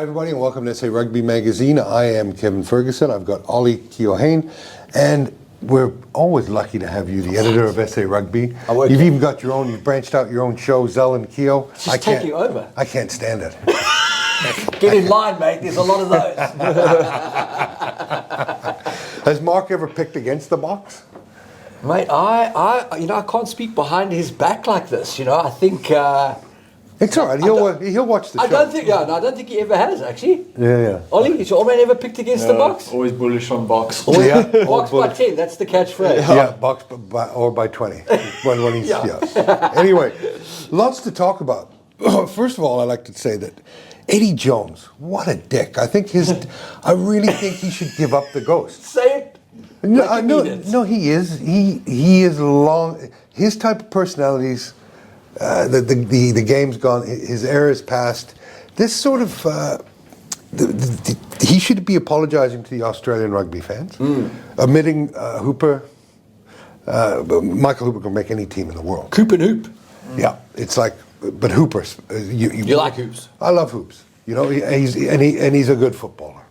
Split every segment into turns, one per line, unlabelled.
Hi everybody and welcome to SA Rugby Magazine. I am Kevin Ferguson. I've got Ollie Keohane, and we're always lucky to have you, the editor of SA Rugby. You've even got your own, you've branched out your own show, Zell and Keo.
She's taking over.
I can't stand it.
Get in line, mate. There's a lot of those.
Has Mark ever picked against the Boks?
Mate, I can't speak behind his back like this. I think...
It's all right. He'll watch the show.
I don't think he ever has, actually.
Yeah.
Ollie, has your old man ever picked against the Boks?
Always bullish on Boks.
Boks by 10, that's the catchphrase.
Yeah, Boks by 20. when he's, Anyway, lots to talk about. First of all, I'd like to say that Eddie Jones, what a dick. I really think he should give up the ghost.
Say it.
No, he is. He is long. His type of personalities... The game's gone. His era is past. This sort of he should be apologising to the Australian rugby fans, admitting Hooper. Michael Hooper can make any team in the world.
Coop and Hoop.
Yeah, it's like, but Hooper's.
You like Hoops?
I love Hoops. He's a good footballer.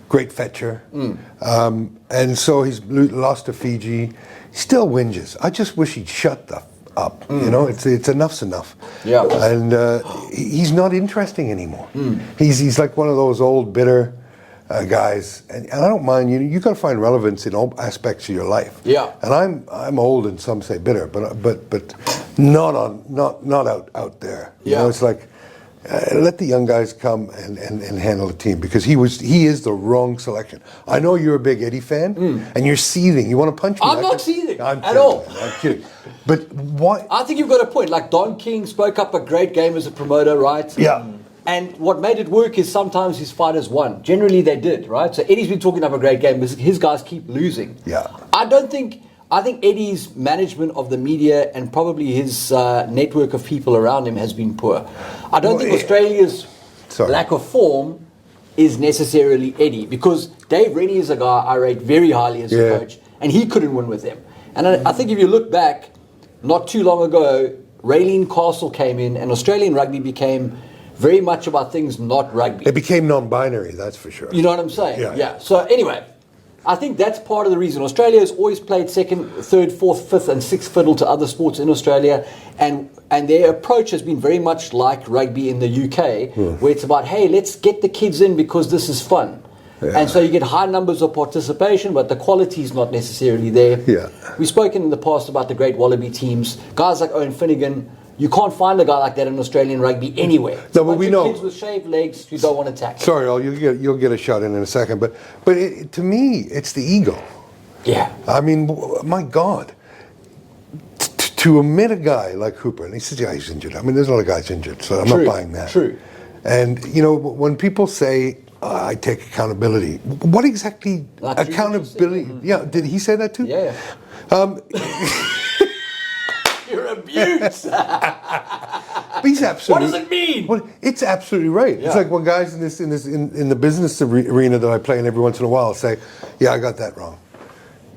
Great fetcher. And so he's lost to Fiji. He still whinges. I just wish he'd shut the up. It's enough's enough.
Yeah.
And he's not interesting anymore. He's like one of those old bitter guys, and I don't mind. You got to find relevance in all aspects of your life.
Yeah.
And I'm old, and some say bitter, but not out there. It's like let the young guys come and handle the team, because he is the wrong selection. I know you're a big Eddie fan, and you're seething. You want to punch me?
I'm not seething at
all. I'm kidding. But why?
I think you've got a point. Like Don King spoke up a great game as a promoter, right?
Yeah.
And what made it work is sometimes his fighters won. Generally they did, right? So Eddie's been talking up a great game, but his guys keep losing.
Yeah.
I think Eddie's management of the media and probably his network of people around him has been poor. I don't think Australia's lack of form is necessarily Eddie, because Dave Rennie is a guy I rate very highly as a coach, and he couldn't win with them. And I think if you look back, not too long ago, Raylene Castle came in, and Australian rugby became very much about things not rugby.
It became non-binary, that's for sure.
You know what I'm saying?
Yeah.
So anyway, I think that's part of the reason. Australia has always played second, third, fourth, fifth, and sixth fiddle to other sports in Australia, and their approach has been very much like rugby in the UK, where it's about, hey, let's get the kids in because this is fun. Yeah. And so you get high numbers of participation, but the quality is not necessarily there.
Yeah.
We've spoken in the past about the great Wallaby teams. Guys like Owen Finnegan, you can't find a guy like that in Australian rugby anywhere.
No, but we know
kids with shaved legs who don't want to tackle.
Sorry, you'll get a shot in a second, but to me, it's the ego.
Yeah. I
mean, my God, to omit a guy like Hooper, and he says, yeah, he's injured. I mean, there's a lot of guys injured, so I'm not buying that.
True.
And when people say, I take accountability. What exactly accountability? Yeah, did he say that too?
Yeah. You're abused.
But he's absolutely.
What does it mean?
Well, it's absolutely right. Yeah. It's like when guys in the business arena that I play in every once in a while say, "Yeah, I got that wrong."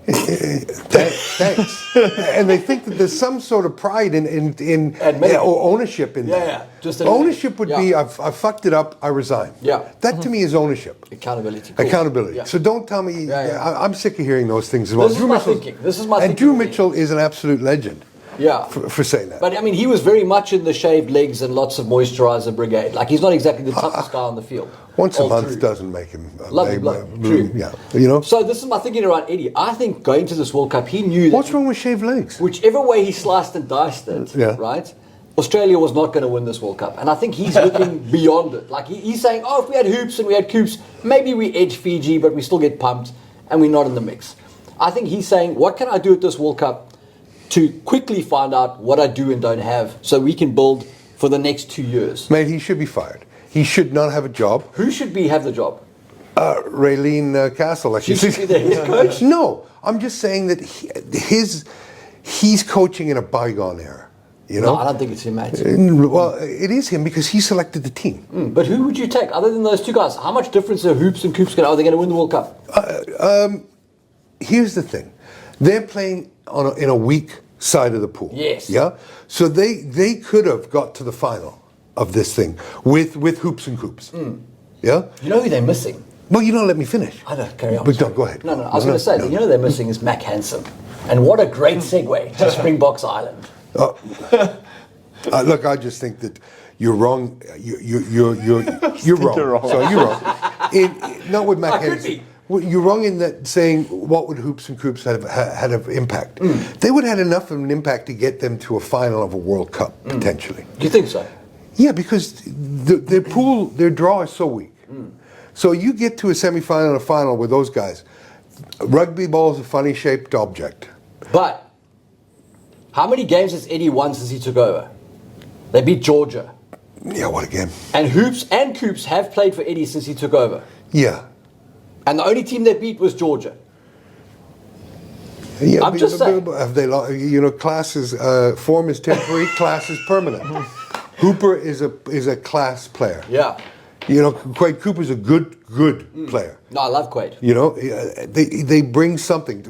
Thanks. And they think that there's some sort of pride in or ownership in that.
Yeah. Just
ownership would be, I fucked it up, I resign.
Yeah.
That to me is ownership.
Accountability. Cool.
Accountability.
Yeah.
So don't tell me, I'm sick of hearing those things as well.
This is my thinking.
And Drew Mitchell is an absolute legend.
Yeah.
For saying that.
But I mean, he was very much in the shaved legs and lots of moisturizer brigade. Like, he's not exactly the toughest guy on the field.
Once a month doesn't make him
true.
Yeah.
So this is my thinking around Eddie. I think going to this World Cup, he knew that.
What's wrong with shaved legs?
Whichever way he sliced and diced it, right? Australia was not going to win this World Cup. And I think he's looking beyond it. Like, he's saying, if we had hoops and we had coops, maybe we edge Fiji, but we still get pumped and we're not in the mix. I think he's saying, what can I do at this World Cup to quickly find out what I do and don't have so we can build for the next 2 years?
Mate, he should be fired. He should not have a job.
Who should have the job?
Raylene Castle. Like
she should be the head coach?
No, I'm just saying that he's coaching in a bygone era.
No, I don't think it's him, mate.
Well, it is him because he selected the team.
But who would you take other than those two guys? How much difference are hoops and coops going to? Are they going to win the World Cup?
Here's the thing. They're playing in a weak side of the pool.
Yes.
Yeah? So they could have got to the final of this thing with hoops and coops. Yeah?
You know who they're missing?
Well, you don't let me finish.
I don't, carry on.
But no, go ahead.
No, I was going to say, you know they're missing is Mac Hansen. And what a great segue to Springboks Island.
Look, I just think that you're wrong. You're wrong. So you're wrong. Not with Mac Hansen. Well, you're wrong in that saying what would Hoops and Coops have had of impact. They would have had enough of an impact to get them to a final of a World Cup, potentially.
Do you think so?
Yeah, because their draw is so weak. So you get to a semi-final and a final with those guys. Rugby ball is a funny shaped object.
But how many games has Eddie won since he took over? They beat Georgia.
Yeah, what a game.
And Hoops and Coops have played for Eddie since he took over.
Yeah.
And the only team they beat was Georgia.
Yeah,
I'm just saying.
Have they, class is form is temporary, class is permanent. Hooper is a class player.
Yeah.
Quade Cooper's a good player.
No, I love Quade.
They bring something.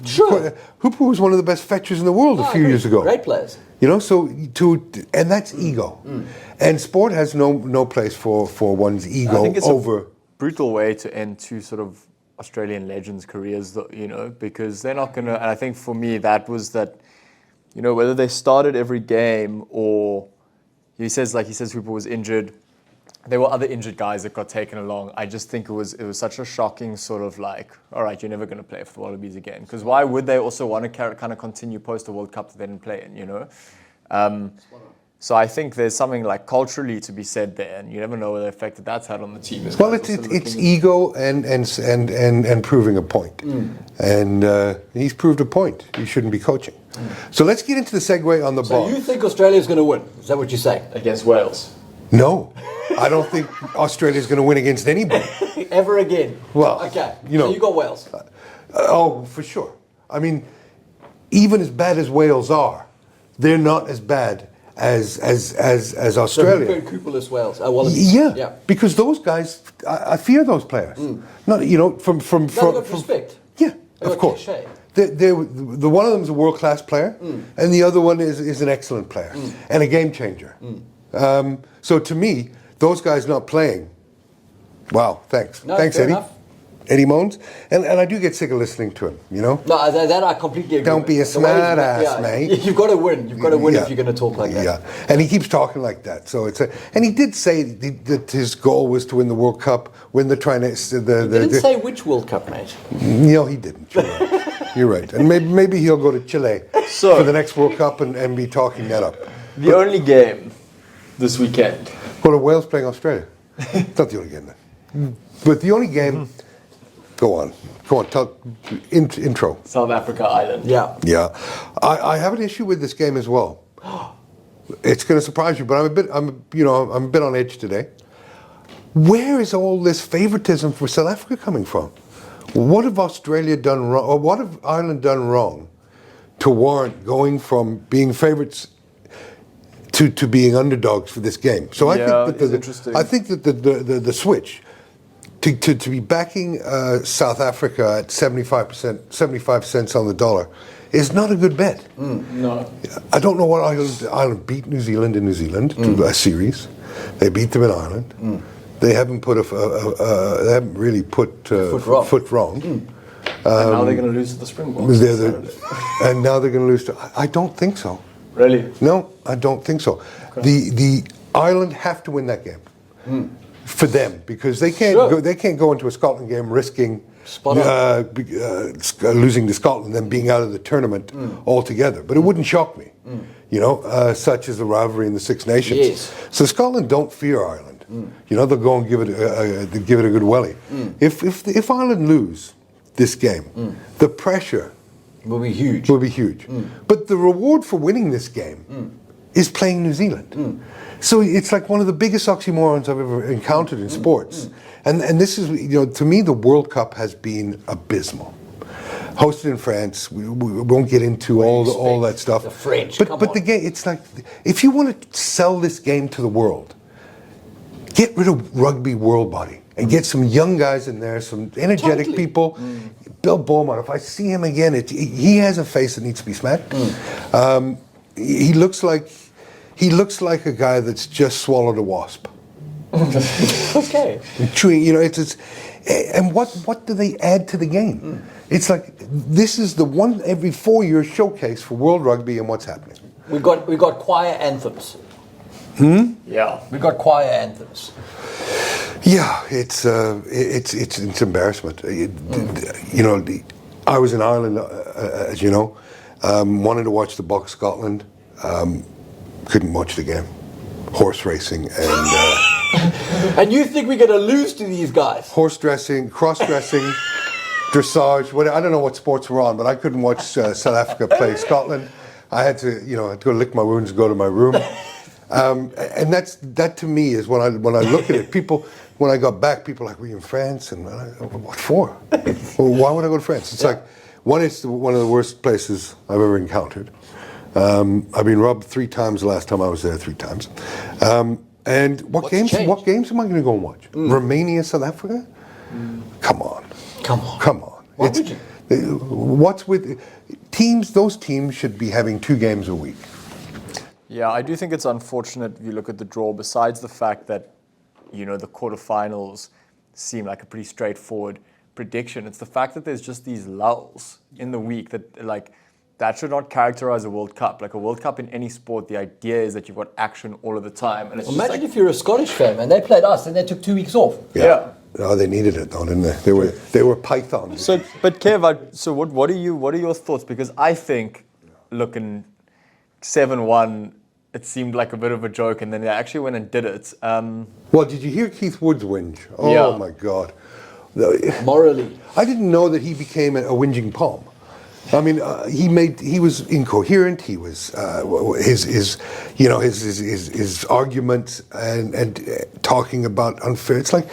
Sure.
Hooper was one of the best fetchers in the world a few years ago.
Great players.
And that's ego. And sport has no place for one's ego
I think it's
over.
a brutal way to end two sort of Australian legends' careers, because they're not going to. And I think for me, that was that, whether they started every game or he says Hooper was injured. There were other injured guys that got taken along. I just think it was such a shocking sort of like, all right, you're never going to play for the Wallabies again. Because why would they also want to kind of continue post the World Cup that they didn't play in, So I think there's something like culturally to be said there, and you never know the effect that's had on the team.
Well, it's ego and proving a point. And he's proved a point. He shouldn't be coaching. So let's get into the segue on the ball.
So you think Australia's going to win? Is that what you're saying?
Against Wales?
No. I don't think Australia's going to win against anybody.
Ever again?
Well,
okay. So you got Wales.
For sure. I mean, even as bad as Wales are, they're not as bad as Australia.
So Cooperless Wales. Wallabies.
Yeah, because those guys, I fear those players. Not from
respect.
Yeah, of course. The one of them is a world class player, and the other one is an excellent player and a game changer. So to me, those guys not playing. Wow, thanks.
No,
thanks,
fair
Eddie.
enough.
Eddie Moans, and I do get sick of listening to him.
No, that I completely agree.
Don't be a smart ass, mate.
You've got to win. You've got to win if you're going to talk like that.
Yeah, and he keeps talking like that. So and he did say that his goal was to win the World Cup, win the
He didn't say which World Cup, mate.
No, he didn't. You're right. You're right. And maybe he'll go to Chile for the next World Cup and be talking that up.
The only game this weekend.
Well, Wales playing Australia. Not the only game, then. But the only game. Go on. Tell intro.
South Africa Island.
Yeah.
Yeah. I have an issue with this game as well. It's going to surprise you, but I'm a bit on edge today. Where is all this favoritism for South Africa coming from? What have Australia done wrong, or what have Ireland done wrong to warrant going from being favourites to being underdogs for this game? So I think that the switch to be backing South Africa at 75 cents on the dollar is not a good bet.
No,
I don't know what Ireland beat New Zealand in New Zealand to a series. They beat them in Ireland. They haven't put they haven't really put foot wrong.
And now they're going to lose to the Springboks.
And now they're going to lose to. I don't think so.
Really?
No, I don't think so. Okay. The Ireland have to win that game for them, because they can't go into a Scotland game risking losing to Scotland and then being out of the tournament altogether. But it wouldn't shock me, such as the rivalry in the Six Nations.
Yes.
So Scotland don't fear Ireland. They'll go and give it a good welly. If Ireland lose this game, the pressure
will be huge.
But the reward for winning this game is playing New Zealand. So it's like one of the biggest oxymorons I've ever encountered in sports. And this is, to me, the World Cup has been abysmal. Hosted in France, we won't get into all that stuff.
The French,
but the game, it's like, if you want to sell this game to the world, get rid of rugby world body and get some young guys in there, some energetic people. Bill Beaumont, if I see him again, he has a face that needs to be smacked. He looks like a guy that's just swallowed a wasp.
Okay.
Chewing, it's and what do they add to the game? It's like this is the one every 4 year showcase for World Rugby and what's happening.
We got choir anthems.
Yeah.
We got choir anthems.
Yeah, it's embarrassment. I was in Ireland, as you know, wanted to watch the Boks Scotland, couldn't watch the game. Horse racing and
And you think we're going to lose to these guys?
horse dressing, cross dressing, dressage. I don't know what sports were on, but I couldn't watch South Africa play Scotland. I had to, I had to go lick my wounds and go to my room. And that to me is when I look at it. People, when I got back, people are like, "Were you in France?" And what for? Well, why would I go to France? It's like one is one of the worst places I've ever encountered. I've been robbed 3 times the last time I was there. 3 times. And what games am I going to go and watch? Romania, South Africa? Come on.
Why would you?
What's with teams? Those teams should be having 2 games a week.
Yeah, I do think it's unfortunate if you look at the draw, besides the fact that, the quarterfinals seem like a pretty straightforward prediction. It's the fact that there's just these lulls in the week that should not characterize a World Cup. Like a World Cup in any sport, the idea is that you've got action all of the time. And it's
Imagine if you're a Scottish fan and they played us and they took 2 weeks off.
Yeah.
No, they needed it though, didn't they? They were pythons.
So, but Kev, what are your thoughts? Because I think, looking 7-1, it seemed like a bit of a joke, and then they actually went and did it.
Well, did you hear Keith Wood's whinge? Oh
Yeah.
my God!
Morally.
I didn't know that he became a whinging palm. I mean, he was incoherent. He was his arguments and talking about unfair. It's like.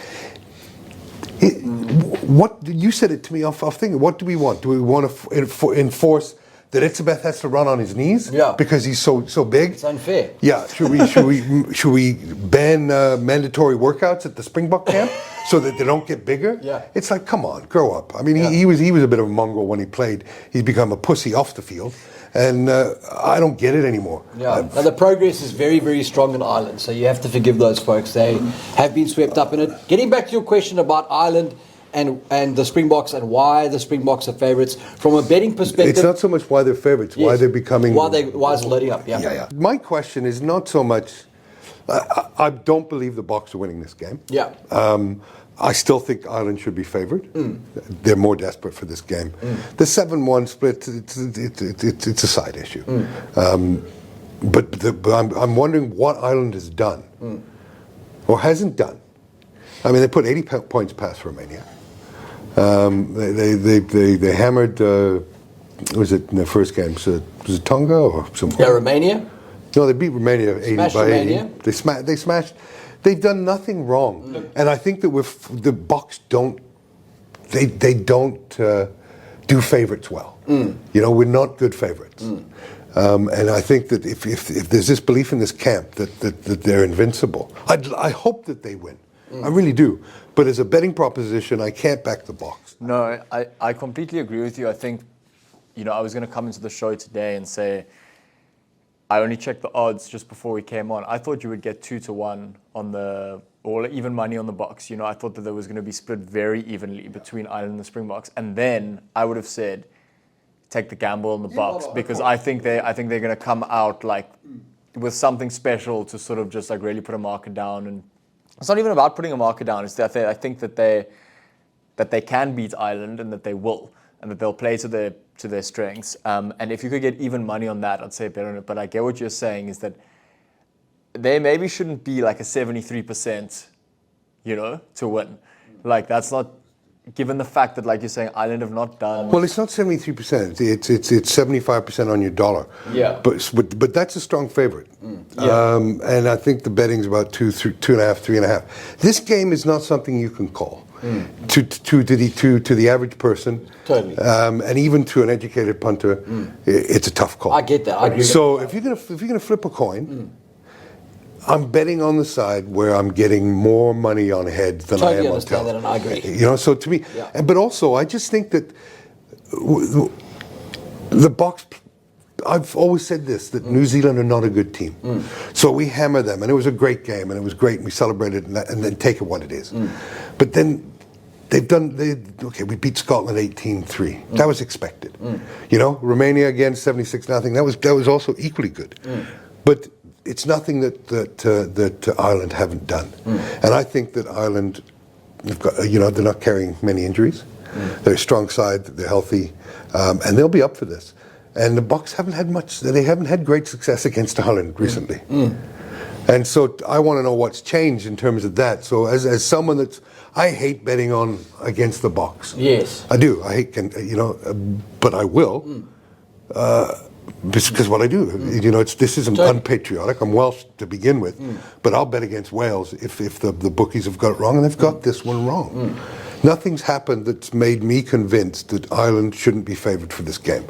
What you said it to me off thinking. What do we want? Do we want to enforce that Itzebeth has to run on his knees?
Yeah.
Because he's so big.
It's unfair.
Yeah. Should we ban mandatory workouts at the Springbok camp so that they don't get bigger?
Yeah.
It's like, come on, grow up. I mean, he was a bit of a mongrel when he played. He's become a pussy off the field, and I don't get it anymore.
Yeah. Now the progress is very, very strong in Ireland, so you have to forgive those folks. They have been swept up in it. Getting back to your question about Ireland and the Springboks and why the Springboks are favourites from a betting perspective.
It's not so much why they're favourites, why they're becoming.
Why it's loading up. Yeah.
Yeah. My question is not so much. I don't believe the Boks are winning this game.
Yeah.
I still think Ireland should be favoured. They're more desperate for this game. The 7-1 split, it's a side issue. But I'm wondering what Ireland has done or hasn't done. I mean, they put 80 points past Romania. They hammered. Was it in their first game? So was it Tonga or something?
Yeah, Romania.
No, they beat Romania 80
Smashed
by 80.
Romania.
They smashed. They've done nothing wrong, and I think that the Boks don't. They don't do favourites well. We're not good favourites, and I think that if there's this belief in this camp that they're invincible, I hope that they win. I really do. But as a betting proposition, I can't back the Boks.
No, I completely agree with you. I think, I was going to come into the show today and say, I only checked the odds just before we came on. I thought you would get 2-1 or even money on the Boks. I thought that there was going to be split very evenly between Ireland and the Springboks. And then I would have said, take the gamble on the Boks, because I think they're going to come out with something special to sort of just really put a marker down. And it's not even about putting a marker down. It's that I think that they can beat Ireland and that they will, and that they'll play to their strengths. And if you could get even money on that, I'd say bet on it. But I get what you're saying is that they maybe shouldn't be like a 73%, to win. That's not, given the fact that, like you're saying, Ireland have not done.
Well, it's not 73%. It's 75% on your dollar.
Yeah.
But that's a strong favorite. And I think the betting's about 2.5, 3.5. This game is not something you can call. To the average person,
Totally.
and even to an educated punter, it's a tough call.
I get that. I agree.
So if you're gonna flip a coin, I'm betting on the side where I'm getting more money on heads than I am on tails.
Totally understand that, and I agree.
So to me, but also I just think that the Boks I've always said this, that New Zealand are not a good team. So we hammer them, and it was a great game, and it was great, and we celebrated, and then take it what it is. But then we beat Scotland 18-3. That was expected. Romania again, 76-0. That was also equally good. But it's nothing that Ireland haven't done. And I think that Ireland, they're not carrying many injuries. They're a strong side, they're healthy, and they'll be up for this. And the Boks haven't had great success against Ireland recently. And so I want to know what's changed in terms of that. So as someone I hate betting on against the Boks.
Yes.
I do. I hate, but I will. Because what I do, this isn't unpatriotic. I'm Welsh to begin with, but I'll bet against Wales if the bookies have got it wrong, and they've got this one wrong. Nothing's happened that's made me convinced that Ireland shouldn't be favoured for this game.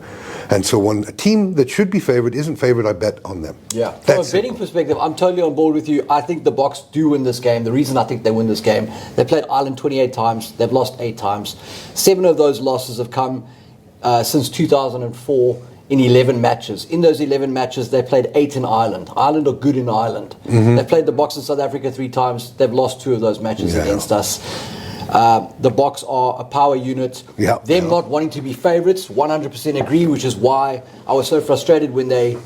And so when a team that should be favoured isn't favoured, I bet on them.
Yeah. From a betting perspective, I'm totally on board with you. I think the Boks do win this game. The reason I think they win this game, they played Ireland 28 times. They've lost 8 times. 7 of those losses have come since 2004 in 11 matches. In those 11 matches, they played 8 in Ireland. Ireland are good in Ireland. They've played the Boks in South Africa 3 times. They've lost 2 of those matches against us. The Boks are a power unit. Them not wanting to be favourites, 100% agree, which is why I was so frustrated when they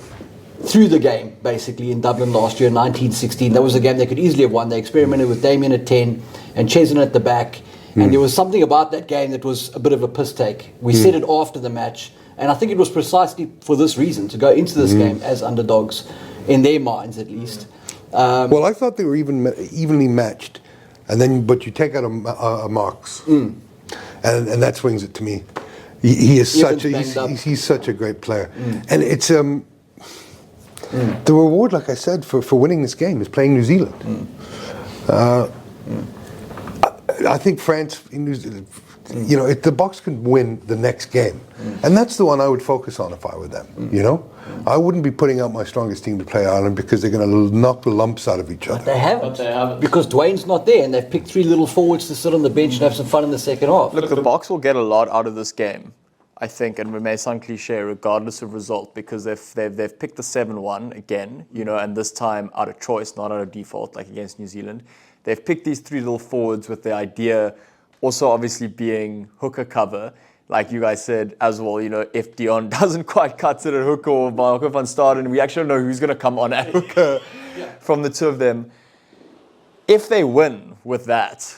threw the game, basically, in Dublin last year, 1916. That was a game they could easily have won. They experimented with Damien at 10 and Chesney at the back. And there was something about that game that was a bit of a piss take. We said it after the match, and I think it was precisely for this reason, to go into this game as underdogs, in their minds at least.
Well, I thought they were evenly matched. But you take out a Marks, and that swings it to me. He's such a great player, and it's the reward, like I said, for winning this game is playing New Zealand. I think France, if the Boks can win the next game, and that's the one I would focus on if I were them. I wouldn't be putting out my strongest team to play Ireland because they're going to knock the lumps out of each other.
But they haven't. Because Dwayne's not there, and they've picked 3 little forwards to sit on the bench and have some fun in the second half.
Look, the Boks will get a lot out of this game, I think, and it may sound cliche regardless of result, because they've picked the 7-1 again, and this time out of choice, not out of default, like against New Zealand. They've picked these 3 little forwards with the idea also obviously being hooker cover. Like you guys said as well, if Dion doesn't quite cut it at hooker or Marco van Staden, we actually don't know who's going to come on at hooker from the 2 of them. If they win with that,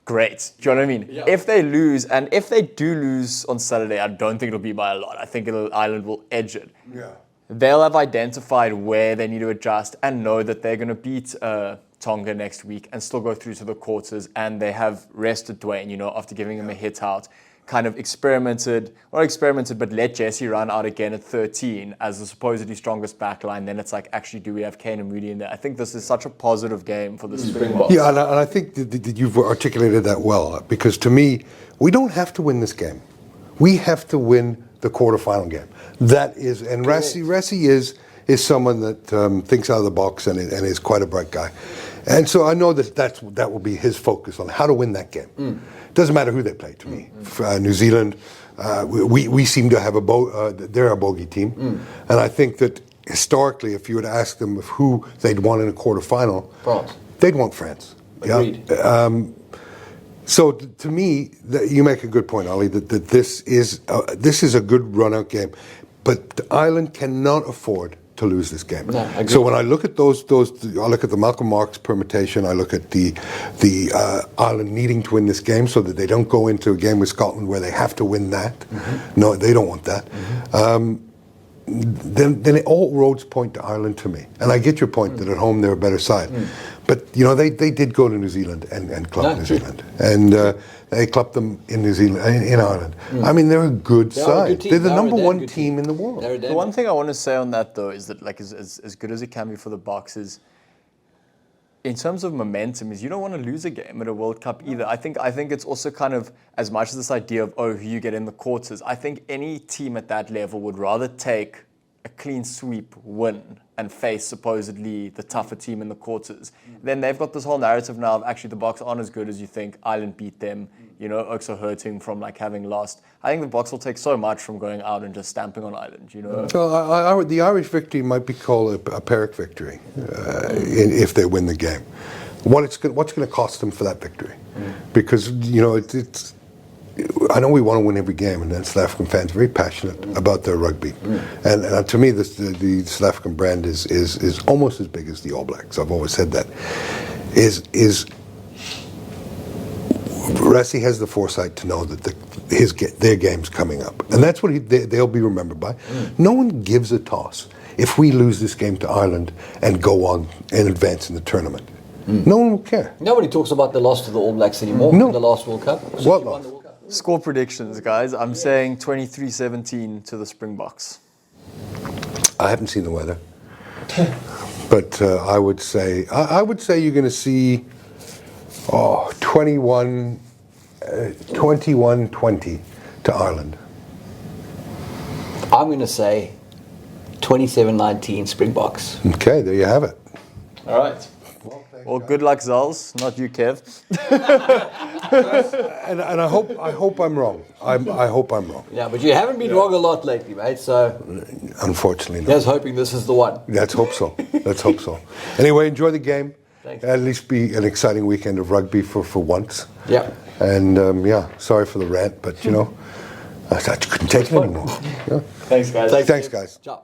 great. Do you know what I mean? Yeah. If they lose, and if they do lose on Saturday, I don't think it'll be by a lot. I think Ireland will edge it.
Yeah.
They'll have identified where they need to adjust and know that they're going to beat Tonga next week and still go through to the quarters, and they have rested Dwayne, after giving him a hit out, kind of but let Jesse run out again at 13 as the supposedly strongest backline. Then it's like, actually, do we have Kane and Moody in there? I think this is such a positive game for the Springboks.
Yeah, and I think that you've articulated that well, because to me, we don't have to win this game. We have to win the quarterfinal game. That is, and Rassi is someone that thinks out of the box and is quite a bright guy. And so I know that will be his focus on how to win that game. Doesn't matter who they play to me. New Zealand, we seem to have they're a bogey team. And I think that historically, if you were to ask them who they'd want in a quarterfinal,
France.
They'd want France.
Agreed.
Yeah. So to me, you make a good point, Ali, that this is a good run-out game. But Ireland cannot afford to lose this game.
No,
so when I look at those, I look at the Malcolm Marks permutation. I look at the Ireland needing to win this game so that they don't go into a game with Scotland where they have to win that. No, they don't want that. Then all roads point to Ireland to me. And I get your point that at home they're a better side. But, they did go to New Zealand and club New Zealand. And they clubbed them in New Zealand, in Ireland. I mean, they're a good side. They're the number 1 team in the world.
The one thing I want to say on that, though, is that, like, as good as it can be for the Boks, is in terms of momentum, is you don't want to lose a game at a World Cup either. I think it's also kind of, as much as this idea of, who you get in the quarters, I think any team at that level would rather take a clean sweep win and face supposedly the tougher team in the quarters. Then they've got this whole narrative now of actually the Boks aren't as good as you think. Ireland beat them. You know, Oaks are hurting from like having lost. I think the Boks will take so much from going out and just stamping on Ireland. You know,
so the Irish victory might be called a Pyrrhic victory if they win the game. What's going to cost them for that victory? Because you know it's. I know we want to win every game, and South African fans are very passionate about their rugby. And to me, the South African brand is almost as big as the All Blacks. I've always said that. Rassie has the foresight to know that their game's coming up, and that's what they'll be remembered by. No one gives a toss if we lose this game to Ireland and go on and advance in the tournament. No one will care.
Nobody talks about the loss to the All Blacks anymore.
No.
In the last World Cup.
What loss?
Score predictions, guys. I'm saying 23-17 to the Springboks.
I haven't seen the weather, but I would say you're going to see 21-20 to Ireland.
I'm going to say 27-19 Springboks.
Okay, there you have it.
All right. Well, good luck, Zals. Not you, Kev.
And I hope I'm wrong. I hope I'm wrong.
Yeah, but you haven't been wrong a lot lately, mate. So
Unfortunately, not.
just hoping this is the one.
Let's hope so. Let's hope so. Anyway, enjoy the game.
Thanks.
At least be an exciting weekend of rugby for once.
Yeah.
And sorry for the rant, but you know, I couldn't take it anymore. Yeah.
Thanks, guys.
Thanks, guys.
Ciao.